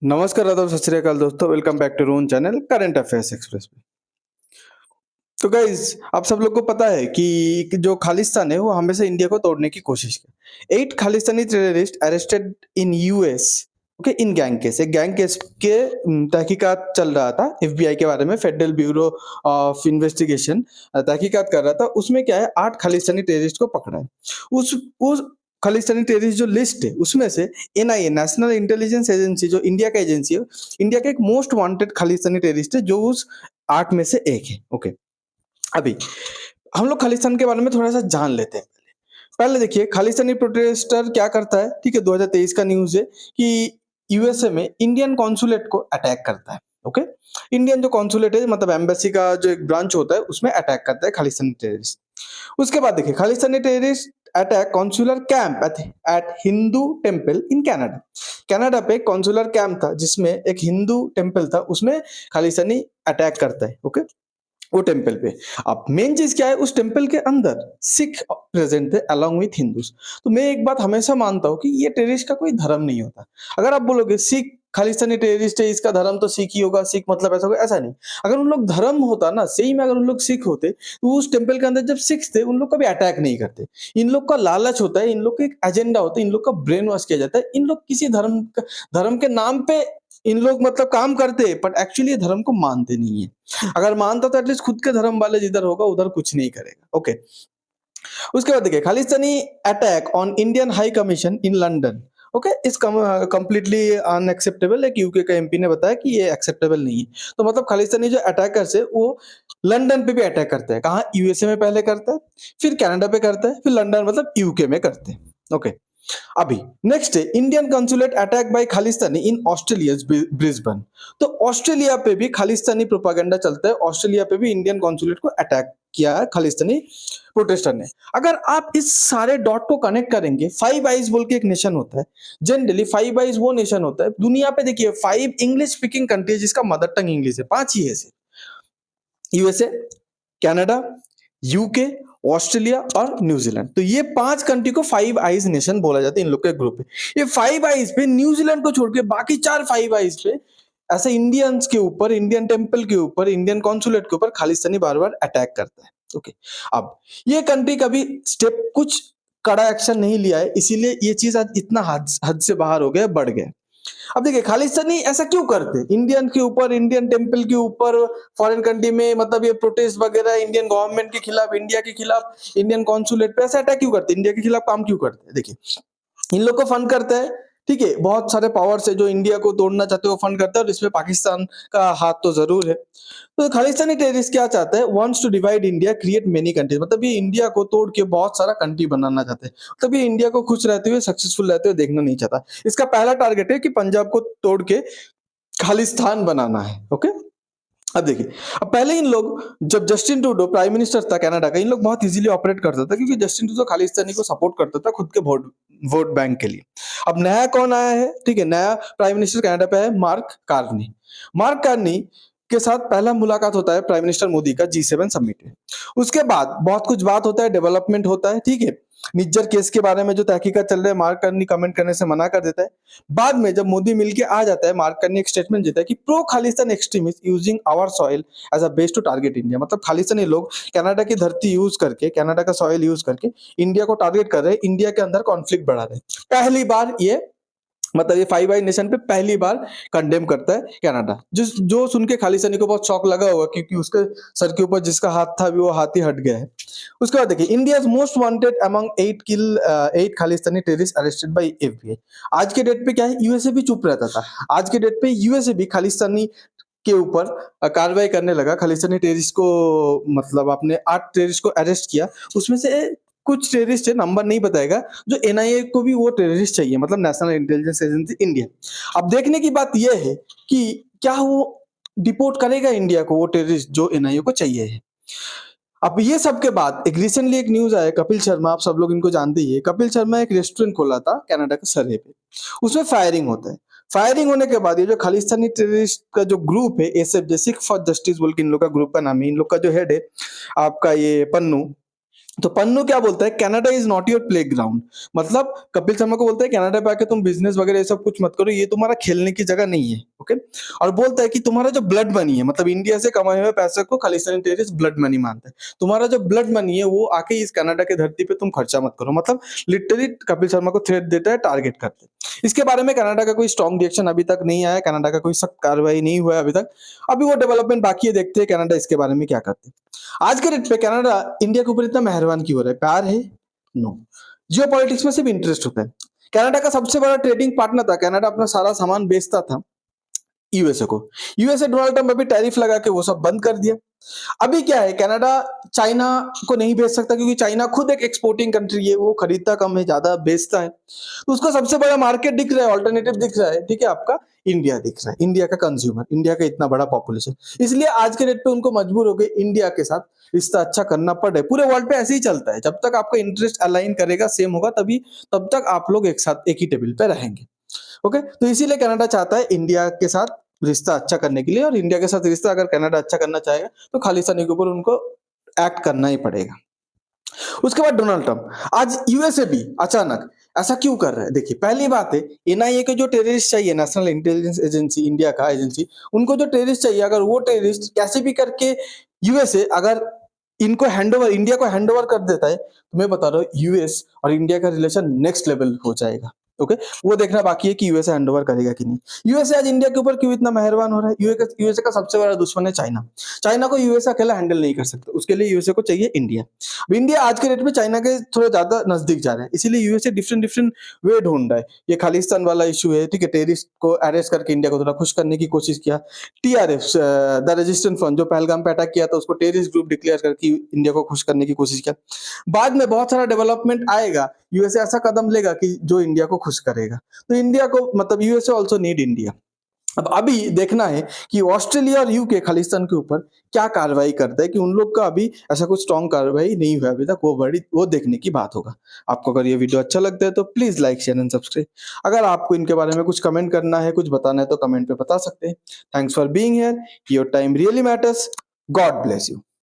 नमस्कार, आदाब, सत श्री अकाल दोस्तों। Welcome back to Ron channel current affairs express में। तो गाइज, आप सब लोग को पता है कि जो खालिस्तान है वो हमेशा इंडिया को तोड़ने की कोशिश की। 8 Khalistani terrorist arrested in US, okay, in gang case. एक गैंग केस के तहकीकात चल रहा था एफबीआई के बारे में, फेडरल ब्यूरो ऑफ इन्वेस्टिगेशन तहकीकात कर रहा था। उसमें क्या है, 8 खालिस्तानी टेररिस्ट को पकड़ा है। उस खालिस्तानी टेररिस्ट जो लिस्ट है उसमें से एनआईए, नेशनल इंटेलिजेंस एजेंसी, जो इंडिया का एजेंसी है, इंडिया का एक मोस्ट वांटेड खालिस्तानी टेररिस्ट है, जो उस 8 में से एक है। ओके, अभी हम लोग खालिस्तान के बारे में थोड़ा सा जान लेते हैं। पहले देखिए, खालिस्तानी प्रोटेस्टर क्या करता है। ठीक है, 2023 का न्यूज है कि यूएसए में इंडियन कॉन्सुलेट को अटैक करता है। ओके, इंडियन जो कॉन्सुलेट है, मतलब एम्बेसी का जो एक ब्रांच होता है, उसमें अटैक करता है खालिस्तानी टेररिस्ट। उसके बाद देखिए, Khalistani terrorist attack consular camp at Hindu temple in Canada. Canada पे कॉन्सुलर कैंप था जिसमें एक हिंदू टेम्पल था, उसमें खालिस्तानी अटैक करता है। ओके, वो टेम्पल पे। अब मेन चीज क्या है, उस टेम्पल के अंदर सिख प्रेजेंट थे अलोंग विथ हिंदूज। तो मैं एक बात हमेशा मानता हूँ कि ये टेररिस्ट का कोई धर्म नहीं होता। अगर आप बोलोगे सिख खालिस्तानी टेररिस्ट है, इसका धर्म तो सिख ही होगा, सिख मतलब ऐसा होगा, ऐसा नहीं। अगर उन लोग धर्म होता ना सही में, अगर उन लोग सिख होते तो उस टेम्पल के अंदर जब सिख थे, उन लोग कभी अटैक नहीं करते। इन लोग का लालच होता है, इन लोग का एक एजेंडा होता है, इन लोग का ब्रेन वॉश किया जाता है। इन लोग किसी धर्म के नाम पे इन लोग मतलब काम करते हैं, बट एक्चुअली धर्म को मानते नहीं है। अगर मानता तो एटलीस्ट खुद के धर्म वाले जिधर होगा उधर कुछ नहीं करेगा। ओके, उसके बाद देखिए, Khalistani attack on Indian high commission in London. Okay, इस कंप्लीटली अनएक्सेप्टेबल है। यूके का एमपी ने बताया कि ये एक्सेप्टेबल नहीं है। तो मतलब खालिस्तानी जो अटैकर्स है वो लंदन पे भी अटैक करते हैं। कहाँ? यूएसए में पहले करता है, फिर कनाडा पे करता है, फिर लंदन मतलब यूके में करते हैं। ओके, अभी नेक्स्ट है Indian consulate attack by Khalistani in Australia Brisbane. तो ऑस्ट्रेलिया पे भी खालिस्तानी प्रोपागेंडा चलता है। ऑस्ट्रेलिया पे भी इंडियन कंसुलेट को अटैक किया है खालिस्तानी प्रोटेस्टर ने। अगर आप इस सारे डॉट को कनेक्ट करेंगे, फाइव आइज बोल के एक नेशन होता है। जनरली फाइव आइज वो नेशन होता है दुनिया पे, देखिए 5 इंग्लिश स्पीकिंग कंट्री जिसका मदर टंग इंग्लिश है, 5 ही है सिर्फ। यूएसए, कनाडा, यूके, ऑस्ट्रेलिया और न्यूजीलैंड। तो ये 5 कंट्री को फाइव आइज नेशन बोला जाता है इन लोग के ग्रुप पे। ये फाइव आइज पे न्यूजीलैंड को छोड़ के बाकी 4 फाइव आइज पे ऐसे इंडियंस के ऊपर, इंडियन टेम्पल के ऊपर, इंडियन कॉन्सुलेट के ऊपर खालिस्तानी बार बार अटैक करता है। ओके, अब ये कंट्री कभी स्टेप कुछ कड़ा एक्शन नहीं लिया है, इसीलिए ये चीज आज इतना हद से बाहर हो गया, बढ़ गया। अब देखिए, खालिस्तानी ऐसा क्यों करते हैं इंडियन के ऊपर, इंडियन टेम्पल के ऊपर, फॉरेन कंट्री में, मतलब ये प्रोटेस्ट वगैरह इंडियन गवर्नमेंट के खिलाफ, इंडिया के खिलाफ, इंडियन कॉन्सुलेट पे ऐसा अटैक क्यों करते हैं, इंडिया के खिलाफ काम क्यों करते हैं? देखिए, इन लोग को फंड करता है। ठीक है, बहुत सारे पावर्स है जो इंडिया को तोड़ना चाहते हो, फंड करता है, और इसमें पाकिस्तान का हाथ तो जरूर है। तो खालिस्तानी टेररिस्ट क्या चाहता है, wants to divide India, create many countries. मतलब ये इंडिया को तोड़ के बहुत सारा कंट्री बनाना चाहते हैं। मतलब ये इंडिया को खुश रहते हुए, सक्सेसफुल रहते हुए देखना नहीं चाहता। इसका पहला टारगेट है कि पंजाब को तोड़ के खालिस्तान बनाना है। ओके, अब देखिए, अब पहले इन लोग, जब जस्टिन ट्रूडो प्राइम मिनिस्टर था कनाडा का, इन लोग बहुत इजीली ऑपरेट करता था, क्योंकि जस्टिन ट्रूडो खालिस्तानी को सपोर्ट करता था खुद के वोट बैंक के लिए। अब नया कौन आया है? ठीक है, नया प्राइम मिनिस्टर कनाडा पे है मार्क कार्नी। मार्क कार्नी के साथ पहला मुलाकात होता है प्राइम मिनिस्टर मोदी का G7 समिट में। उसके बाद बहुत कुछ बात होता है, डेवलपमेंट होता है। ठीक है, निज्जर केस के बारे में जो तहकीकात चल रहा है, मार्क कार्नी कमेंट करने से मना कर देता है। बाद में जब मोदी मिलके आ जाता है, मार्क कार्नी एक स्टेटमेंट देता है कि pro Khalistan extremist using our soil as a base to target India. मतलब खालिस्तानी लोग कनाडा की धरती यूज करके, कनाडा का सॉइल यूज करके इंडिया को टारगेट कर रहे हैं, इंडिया के अंदर कॉन्फ्लिक्ट बढ़ा रहे हैं। पहली बार ये, मतलब ये फाइव आई नेशन पे पहली बार कंडेम करता है कनाडा। जो सुन के खालिस्तानी को बहुत शॉक लगा होगा, क्योंकि उसके सर के ऊपर जिसका हाथ था वो हाथ ही हट गया है। उसके बाद देखिए, India most wanted among 8 Khalistani terrorist arrested bye FBI. आज के डेट पे क्या है, यूएसए भी चुप रहता था। आज के डेट पे यूएसए भी खालिस्तानी के ऊपर कार्रवाई करने लगा। खालिस्तानी टेररिस्ट को, मतलब आपने 8 टेररिस्ट को अरेस्ट किया। उसमें से कुछ टेररिस्ट है, नंबर नहीं बताएगा, जो एनआईए को भी वो टेररिस्ट चाहिए, मतलब नेशनल इंटेलिजेंस एजेंसी इंडिया। अब देखने की बात यह है कि क्या वो डिपोर्ट करेगा इंडिया को, वो टेररिस्ट जो एनआईए को चाहिए है। अब ये सब के बाद एक रिसेंटली एक न्यूज आया, कपिल शर्मा, आप सब लोग इनको जानते ही है। कपिल शर्मा एक रेस्टोरेंट खोला था कनाडा के सरहे पे, उसमें फायरिंग होता है। फायरिंग होने के बाद ये जो खालिस्तानी टेररिस्ट का जो ग्रुप है, एसएफ, सिख फॉर जस्टिस बोल के इन लोग का ग्रुप का नाम है, इन लोग का जो हेड है आपका ये पन्नू, तो पन्नू क्या बोलता है, Canada is not your play ground. मतलब कपिल शर्मा को बोलता है कनाडा पे आके तुम बिजनेस वगैरह ये सब कुछ मत करो, ये तुम्हारा खेलने की जगह नहीं है। ओके। और बोलता है कि तुम्हारा जो ब्लड मनी है, मतलब इंडिया से कमाए हुए पैसे को खालिस्तानी टेररिस्ट ब्लड मनी मानते हैं, तुम्हारा जो ब्लड मनी है वो आके इस कनाडा के धरती पे तुम खर्चा मत करो। मतलब लिटरली कपिल शर्मा को थ्रेट देता है, टारगेट करते हैं। इसके बारे में कनाडा का कोई स्ट्रॉन्ग रिएक्शन अभी तक नहीं आया, कनाडा का कोई सख्त कार्रवाई नहीं हुआ है अभी तक। अभी वो डेवलपमेंट बाकी है, देखते हैं कनाडा इसके बारे में क्या करते हैं। आज के डेट पे कनाडा इंडिया के ऊपर इतना मेहरबान क्यों हो रहा है? प्यार है? नो। जियो पॉलिटिक्स में सिर्फ इंटरेस्ट होता है। कनाडा का सबसे बड़ा ट्रेडिंग पार्टनर था, कनाडा अपना सारा सामान बेचता था यूएसए को। यूएसए डोनाल्ड ट्रंप अभी टैरिफ लगा के वो सब बंद कर दिया। अभी क्या है, कनाडा चाइना को नहीं बेच सकता क्योंकि चाइना खुद एक एक्सपोर्टिंग कंट्री है, वो खरीदता कम है, ज्यादा बेचता है। तो उसका सबसे बड़ा मार्केट दिख रहा है, ऑल्टरनेटिव दिख रहा है, ठीक है, आपका इंडिया दिख रहा है, इंडिया का कंज्यूमर, इंडिया का इतना बड़ा पॉपुलेशन। इसलिए आज के डेट पे उनको मजबूर हो गए इंडिया के साथ रिश्ता अच्छा करना पड़े। पूरे वर्ल्ड पे ऐसे ही चलता है, जब तक आपका इंटरेस्ट अलाइन करेगा, सेम होगा, तभी तब तक आप लोग एक साथ एक ही टेबल पे रहेंगे। ओके। तो इसीलिए कनाडा चाहता है इंडिया के साथ रिश्ता अच्छा करने के लिए, और इंडिया के साथ रिश्ता अगर कनाडा अच्छा करना चाहेगा तो खालिस्तानी के ऊपर उनको एक्ट करना ही पड़ेगा। उसके बाद डोनाल्ड ट्रंप, आज यूएसए भी अचानक ऐसा क्यों कर रहा है? देखिए, पहली बात है, एनआईए के जो टेररिस्ट चाहिए, नेशनल इंटेलिजेंस एजेंसी, इंडिया का एजेंसी, उनको जो टेररिस्ट चाहिए, अगर वो टेररिस्ट कैसे भी करके यूएसए अगर इनको हैंडओवर, इंडिया को हैंडओवर कर देता है, तो मैं बता रहा हूँ यूएस और इंडिया का रिलेशन नेक्स्ट लेवल हो जाएगा। ओके। वो देखना बाकी है कि यूएसए हैंडओवर करेगा कि नहीं। यूएसए आज इंडिया के ऊपर क्यों इतना मेहरबान हो रहा है? यूएसए का सबसे बड़ा दुश्मन है चाइना। चाइना को यूएसए अकेला हैंडल नहीं कर सकता, उसके लिए यूएसए को चाहिए इंडिया। अब इंडिया आज के डेट में चाइना के थोड़ा ज्यादा नजदीक जा रहा है, इसीलिए यूएसए डिफरेंट डिफरेंट वे ढूंढ रहा है। ये खालिस्तान वाला इशू है, ठीक है, टेररिस्ट को अरेस्ट करके इंडिया को थोड़ा खुश करने की कोशिश किया। टीआरएफ, द रेजिस्टेंस फ्रंट, जो पहलगाम पे अटैक किया था, उसको टेररिस्ट ग्रुप डिक्लेयर करके इंडिया को खुश करने की कोशिश किया। बाद में बहुत सारा डेवलपमेंट आएगा, यूएसए ऐसा कदम लेगा कि जो इंडिया को खुश करेगा। तो इंडिया को, मतलब यूएसए ऑल्सो नीड इंडिया। अब अभी देखना है कि ऑस्ट्रेलिया और यूके खालिस्तान के ऊपर क्या कार्रवाई करता है, कि उन लोग का अभी ऐसा कुछ स्ट्रॉन्ग कार्रवाई नहीं हुआ अभी तक, वो देखने की बात होगा। आपको अगर ये वीडियो अच्छा लगता है तो please like, share and subscribe. अगर आपको इनके बारे में कुछ कमेंट करना है, कुछ बताना है, तो कमेंट पे बता सकते हैं। Thanks for being here, your time really matters. God bless you.